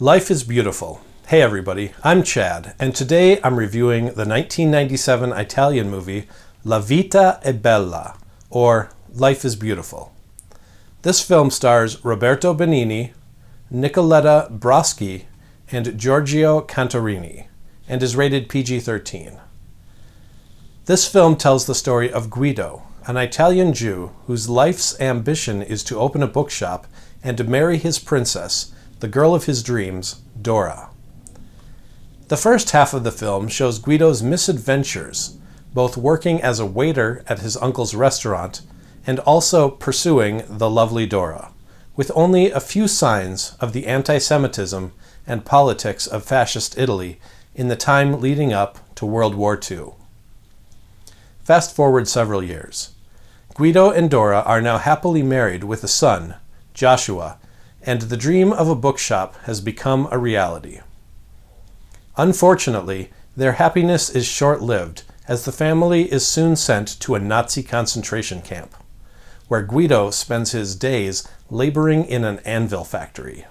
Life is beautiful. Hey everybody, I'm Chad, and today I'm reviewing the 1997 Italian movie La Vita è Bella, or Life is Beautiful. This film stars Roberto Benigni, Nicoletta Broschi, and Giorgio Cantorini, and is rated PG-13. This film tells the story of Guido, an Italian Jew whose life's ambition is to open a bookshop and to marry his princess, the girl of his dreams, Dora. The first half of the film shows Guido's misadventures, both working as a waiter at his uncle's restaurant and also pursuing the lovely Dora, with only a few signs of the anti-Semitism and politics of fascist Italy in the time leading up to World War II. Fast forward several years. Guido and Dora are now happily married with a son, Joshua, and the dream of a bookshop has become a reality. Unfortunately, their happiness is short-lived as the family is soon sent to a Nazi concentration camp, where Guido spends his days laboring in an anvil factory.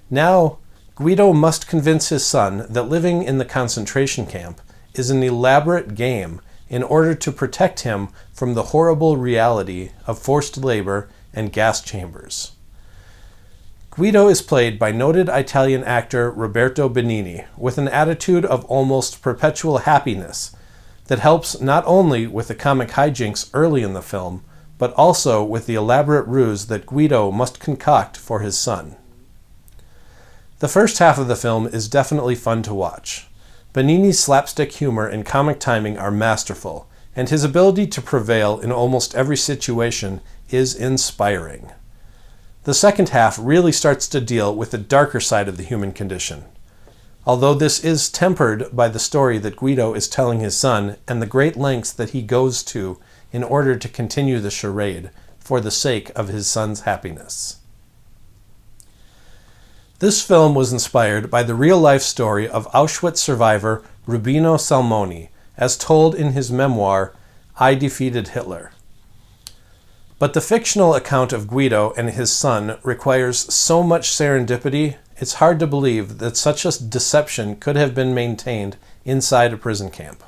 Now, Guido must convince his son that living in the concentration camp is an elaborate game in order to protect him from the horrible reality of forced labor and gas chambers. Guido is played by noted Italian actor Roberto Benigni with an attitude of almost perpetual happiness that helps not only with the comic hijinks early in the film, but also with the elaborate ruse that Guido must concoct for his son. The first half of the film is definitely fun to watch. Benigni's slapstick humor and comic timing are masterful, and his ability to prevail in almost every situation is inspiring. The second half really starts to deal with the darker side of the human condition, although this is tempered by the story that Guido is telling his son and the great lengths that he goes to in order to continue the charade for the sake of his son's happiness. This film was inspired by the real-life story of Auschwitz survivor Rubino Salmoni, as told in his memoir, I Defeated Hitler. But the fictional account of Guido and his son requires so much serendipity, it's hard to believe that such a deception could have been maintained inside a prison camp.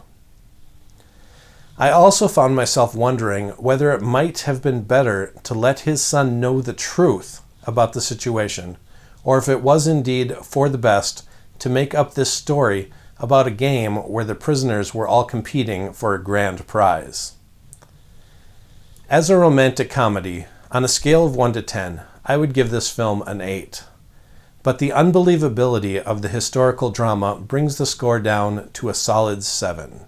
I also found myself wondering whether it might have been better to let his son know the truth about the situation, or if it was indeed for the best to make up this story about a game where the prisoners were all competing for a grand prize. As a romantic comedy, on a scale of 1 to 10, I would give this film an 8. But the unbelievability of the historical drama brings the score down to a solid 7.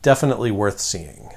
Definitely worth seeing.